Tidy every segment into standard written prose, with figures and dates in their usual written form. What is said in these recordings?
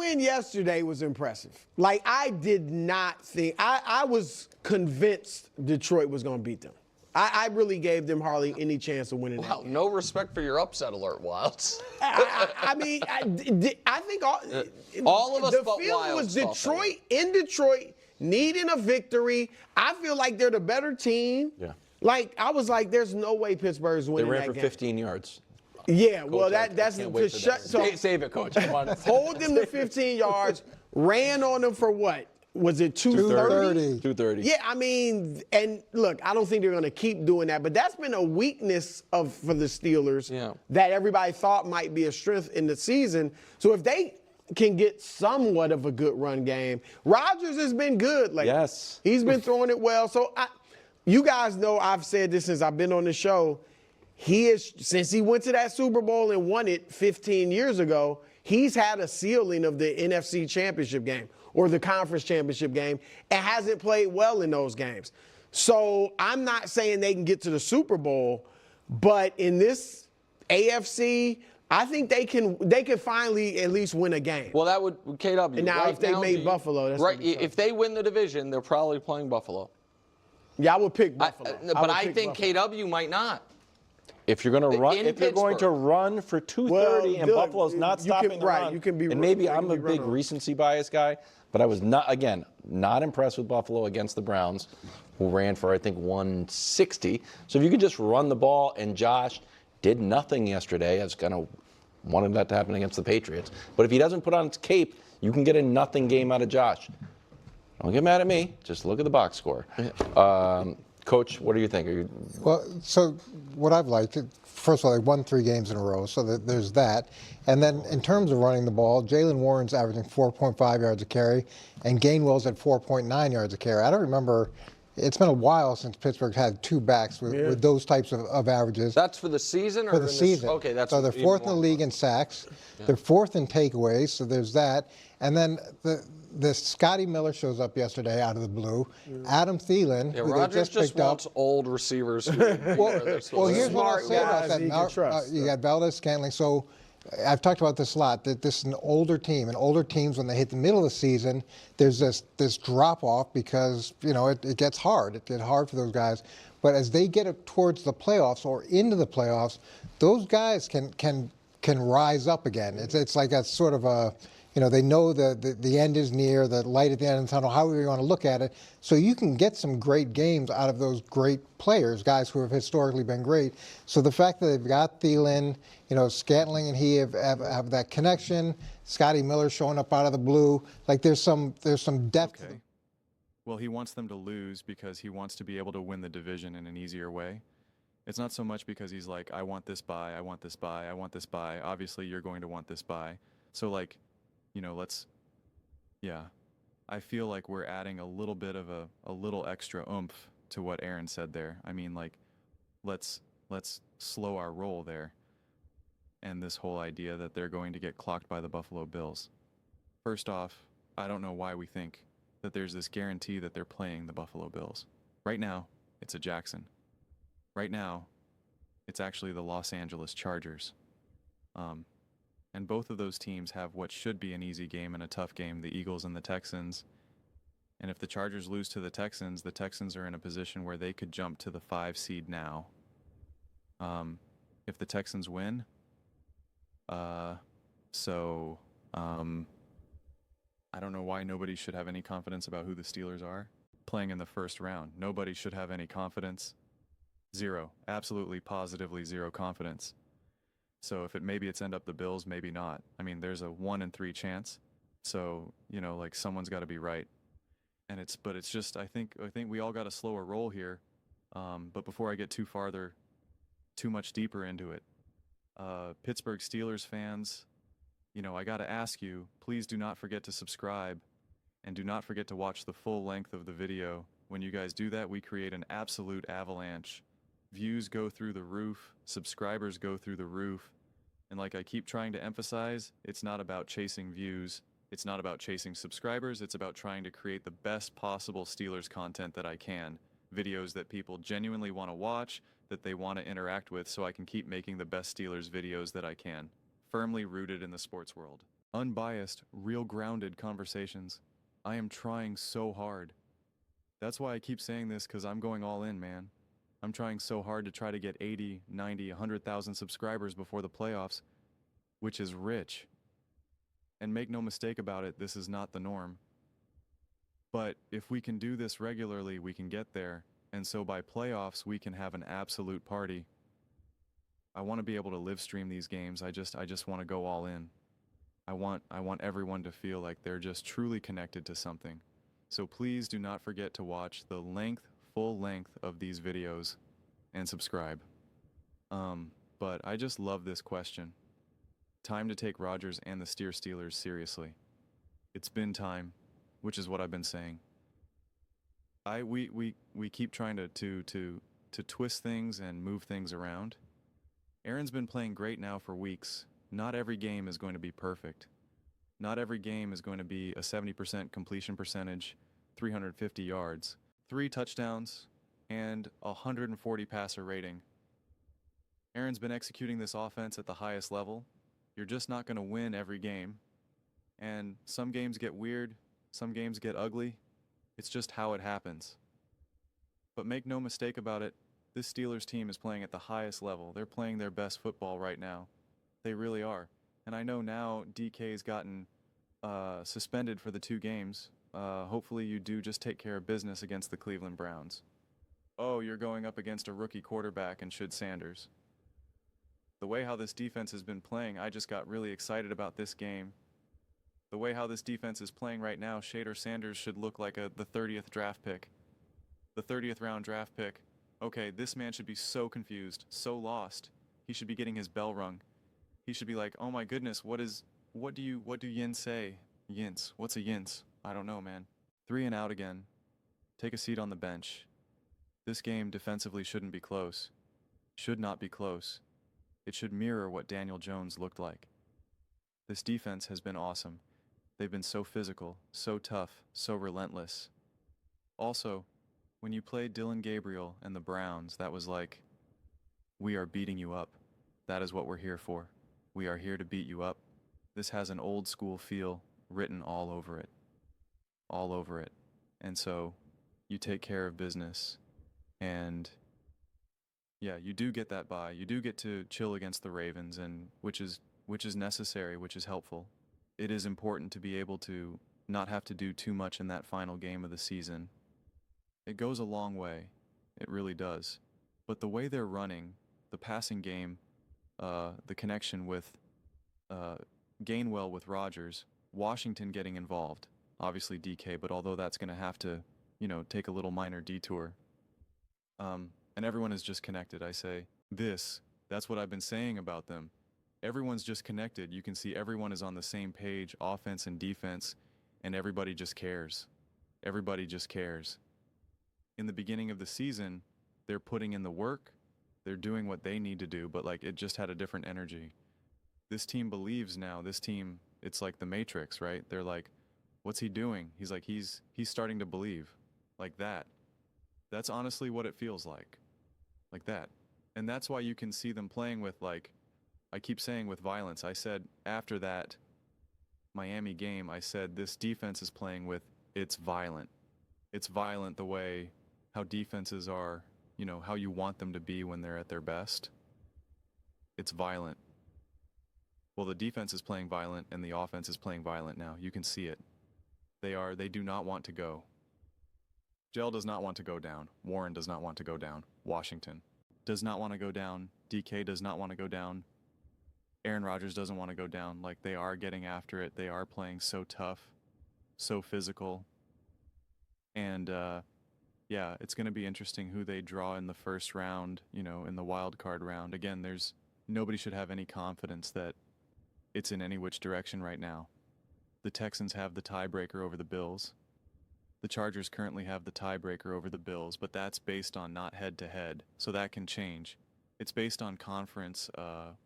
win yesterday was impressive. Like, I did not think – I was convinced Detroit was going to beat them. I really gave them hardly any chance of winning that game. No respect for your upset alert, Wilds. I mean, I think all of us the but feeling Wilds was Detroit needing a victory. I feel like they're the better team. Yeah. Like, I was like, there's no way Pittsburgh's winning that game. They ran for 15 yards. Yeah, Coach, well, that's to shut. So save it, Coach. Hold them to 15 yards. Ran on them for what? Was it 230? 230. Yeah, I mean, and look, I don't think they're going to keep doing that, but that's been a weakness for the Steelers that everybody thought might be a strength in the season. So if they can get somewhat of a good run game, Rodgers has been good lately. Yes. He's been throwing it well. So you guys know I've said this since I've been on the show. Since he went to that Super Bowl and won it 15 years ago, he's had a ceiling of the NFC Championship game or the Conference Championship game and hasn't played well in those games. So I'm not saying they can get to the Super Bowl, but in this AFC, I think they can finally at least win a game. Well, that would KW. And now, right if they now, made Buffalo, that's right. If they win the division, they're probably playing Buffalo. Yeah, I would pick Buffalo. But I think Buffalo. KW might not. If you're going to run, if you're going to run for 230 and Buffalo's not stopping the run, you can be. And maybe I'm a big recency bias guy, but I was not impressed with Buffalo against the Browns, who ran for I think 160. So if you could just run the ball, and Josh did nothing yesterday, I was kind of wanted that to happen against the Patriots. But if he doesn't put on his cape, you can get a nothing game out of Josh. Don't get mad at me. Just look at the box score. Coach, what do you think? Well, so what I've liked, first of all, they won 3 games in a row, so there's that. And then in terms of running the ball, Jalen Warren's averaging 4.5 yards a carry, and Gainwell's at 4.9 yards a carry. I don't remember. It's been a while since Pittsburgh had 2 backs with those types of averages. That's for the season? Or for the season. Okay, that's so they're 4th in the league in sacks. Yeah. They're 4th in takeaways, so there's that. And then the Scotty Miller shows up yesterday out of the blue. Adam Thielen, who they just picked wants up. Old receivers. Well, here's what I'll say about that. You got Valdez, Scantling. So I've talked about this a lot, that this is an older team. And older teams, when they hit the middle of the season, there's this drop-off because, it gets hard. It gets hard for those guys. But as they get up towards the playoffs or into the playoffs, those guys can rise up again. It's like a sort of a... they know the end is near, the light at the end of the tunnel, however you want to look at it. So you can get some great games out of those great players, guys who have historically been great. So the fact that they've got Thielen, Scantling and he have that connection, Scotty Miller showing up out of the blue, like there's some depth. Okay. Well, he wants them to lose because he wants to be able to win the division in an easier way. It's not so much because he's like, I want this bye, I want this bye, I want this bye. Obviously, you're going to want this bye. So, like, I feel like we're adding a little bit of a little extra oomph to what Aaron said there. I mean, like, let's slow our roll there. And this whole idea that they're going to get clocked by the Buffalo Bills. First off, I don't know why we think that there's this guarantee that they're playing the Buffalo Bills. Right now, it's a Jackson. Right now, it's actually the Los Angeles Chargers. And both of those teams have what should be an easy game and a tough game, the Eagles and the Texans. And if the Chargers lose to the Texans are in a position where they could jump to the 5 seed now. If the Texans win, I don't know why nobody should have any confidence about who the Steelers are playing in the first round. Nobody should have any confidence. Zero. Absolutely, positively zero confidence. So if maybe it's end up the Bills, maybe not. I mean, there's a 1 in 3 chance. So, like someone's got to be right. And it's just, I think we all got a slower roll here. But before I get too much deeper into it, Pittsburgh Steelers fans, I got to ask you, please do not forget to subscribe and do not forget to watch the full length of the video. When you guys do that, we create an absolute avalanche. Views go through the roof, subscribers go through the roof, and like I keep trying to emphasize, it's not about chasing views, it's not about chasing subscribers, it's about trying to create the best possible Steelers content that I can. Videos that people genuinely want to watch, that they want to interact with, so I can keep making the best Steelers videos that I can. Firmly rooted in the sports world. Unbiased, real grounded conversations. I am trying so hard. That's why I keep saying this, because I'm going all in, man. I'm trying so hard to try to get 80, 90, 100,000 subscribers before the playoffs, which is rich. And make no mistake about it, this is not the norm. But if we can do this regularly, we can get there. And so by playoffs, we can have an absolute party. I want to be able to live stream these games. I just want to go all in. I want everyone to feel like they're just truly connected to something. So please do not forget to watch the full length of these videos and subscribe. But I just love this question. Time to take Rodgers and the Steelers seriously. It's been time, which is what I've been saying. We keep trying to twist things and move things around. Aaron's been playing great now for weeks. Not every game is going to be perfect. Not every game is going to be a 70% completion percentage, 350 yards, 3 touchdowns, and 140 passer rating. Aaron's been executing this offense at the highest level. You're just not going to win every game. And some games get weird, some games get ugly. It's just how it happens. But make no mistake about it, this Steelers team is playing at the highest level. They're playing their best football right now. They really are. And I know now DK's gotten suspended for the 2 games. Hopefully you do just take care of business against the Cleveland Browns. Oh, you're going up against a rookie quarterback and should Sanders. The way how this defense has been playing, I just got really excited about this game. The way how this defense is playing right now, Shader Sanders should look like the 30th draft pick. The 30th round draft pick. Okay, this man should be so confused, so lost. He should be getting his bell rung. He should be like, oh my goodness, what do yins say? Yins, what's a yins? I don't know, man. 3 and out again. Take a seat on the bench. This game defensively shouldn't be close. Should not be close. It should mirror what Daniel Jones looked like. This defense has been awesome. They've been so physical, so tough, so relentless. Also, when you played Dylan Gabriel and the Browns, that was like, we are beating you up. That is what we're here for. We are here to beat you up. This has an old school feel written all over it. All over it. And so you take care of business. And yeah, you do get that bye. You do get to chill against the Ravens, and which is necessary, which is helpful. It is important to be able to not have to do too much in that final game of the season. It goes a long way. It really does. But the way they're running, the passing game, the connection with Gainwell with Rodgers, Washington getting involved, obviously DK, but although that's going to have to, take a little minor detour. And everyone is just connected. I say that's what I've been saying about them. Everyone's just connected. You can see everyone is on the same page, offense and defense, and everybody just cares. Everybody just cares. In the beginning of the season, they're putting in the work. They're doing what they need to do, but it just had a different energy. This team believes now. This team, it's like the Matrix, right? They're like, what's he doing? He's like, he's starting to believe. Like that. That's honestly what it feels like. Like that. And that's why you can see them playing with, I keep saying with violence. I said after that Miami game, I said this defense is playing with, it's violent. It's violent the way how defenses are, how you want them to be when they're at their best. It's violent. Well, the defense is playing violent and the offense is playing violent now. You can see it. They do not want to go. Gel does not want to go down. Warren does not want to go down. Washington does not want to go down. DK does not want to go down. Aaron Rodgers doesn't want to go down. They are getting after it. They are playing so tough, so physical. And yeah, it's going to be interesting who they draw in the first round, in the wild card round. Again, nobody should have any confidence that it's in any which direction right now. The Texans have the tiebreaker over the Bills. The Chargers currently have the tiebreaker over the Bills, but that's based on not head-to-head, so that can change. It's based on conference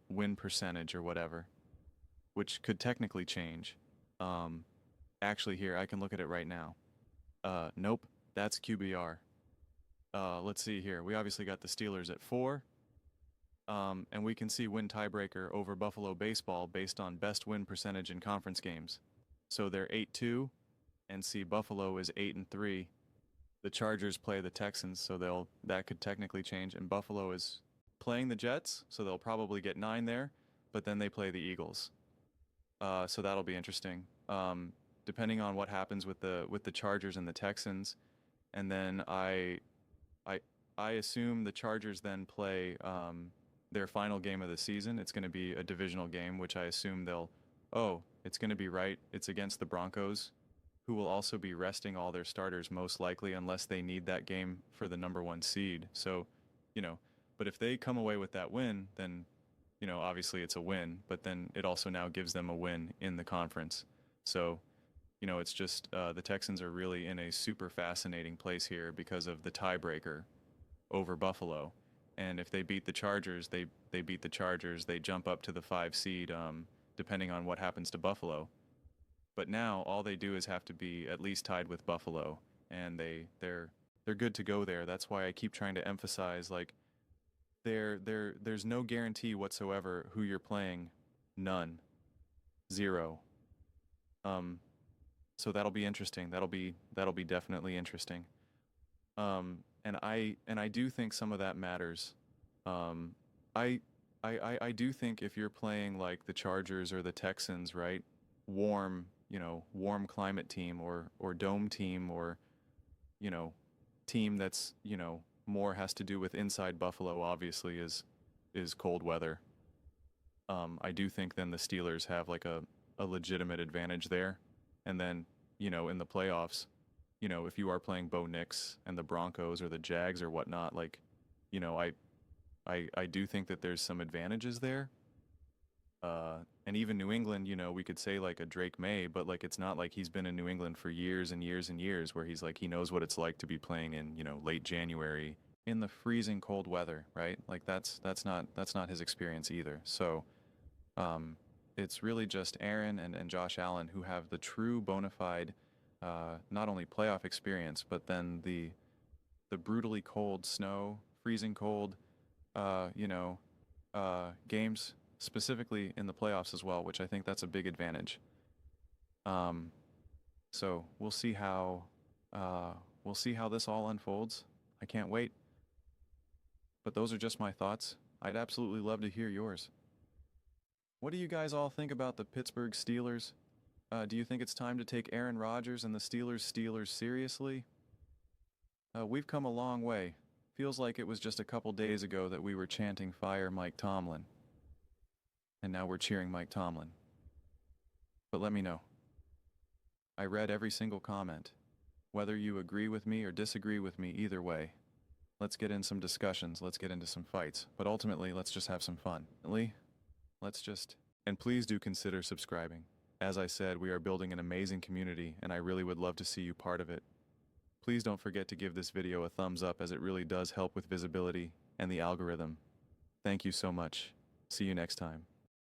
win percentage or whatever, which could technically change. Actually, here, I can look at it right now. Nope, that's QBR. Let's see here. We obviously got the Steelers at 4. And we can see win tiebreaker over Buffalo baseball based on best win percentage in conference games. So they're 8-2, and see Buffalo is 8-3. The Chargers play the Texans, so that could technically change. And Buffalo is playing the Jets, so they'll probably get 9 there. But then they play the Eagles, so that'll be interesting. Depending on what happens with the Chargers and the Texans, and then I assume the Chargers then play their final game of the season. It's going to be a divisional game, which I assume it's going to be Wright. It's against the Broncos, who will also be resting all their starters most likely, unless they need that game for the #1 seed. So, but if they come away with that win, then, obviously it's a win, but then it also now gives them a win in the conference. So, it's just the Texans are really in a super fascinating place here because of the tiebreaker over Buffalo. And if they beat the Chargers, they beat the Chargers. They jump up to the 5 seed, depending on what happens to Buffalo. But now all they do is have to be at least tied with Buffalo, and they're good to go there. That's why I keep trying to emphasize, like, there's no guarantee whatsoever who you're playing. None. 0. So that'll be interesting. That'll be definitely interesting. And I do think some of that matters. I do think if you're playing like the Chargers or the Texans, right? Warm climate team or dome team, or, team that's, more has to do with inside Buffalo, obviously, is cold weather. I do think then the Steelers have like a legitimate advantage there. And then, in the playoffs, if you are playing Bo Nix and the Broncos or the Jags or whatnot, like, I do think that there's some advantages there. And even New England, we could say like a Drake May, but like it's not like he's been in New England for years and years and years, where he's like, he knows what it's like to be playing in, late January in the freezing cold weather, right? Like that's not his experience either. So it's really just Aaron and Josh Allen who have the true bona fide not only playoff experience, but then the brutally cold snow, freezing cold, games, specifically in the playoffs as well, which I think that's a big advantage. So we'll see how this all unfolds. I can't wait. But those are just my thoughts. I'd absolutely love to hear yours. What do you guys all think about the Pittsburgh Steelers? Do you think it's time to take Aaron Rodgers and the Steelers seriously? We've come a long way. Feels like it was just a couple days ago that we were chanting "Fire Mike Tomlin." And now we're cheering Mike Tomlin. But let me know. I read every single comment. Whether you agree with me or disagree with me, either way. Let's get in some discussions, let's get into some fights. But ultimately, let's just have some fun. And please do consider subscribing. As I said, we are building an amazing community, and I really would love to see you part of it. Please don't forget to give this video a thumbs up, as it really does help with visibility and the algorithm. Thank you so much. See you next time.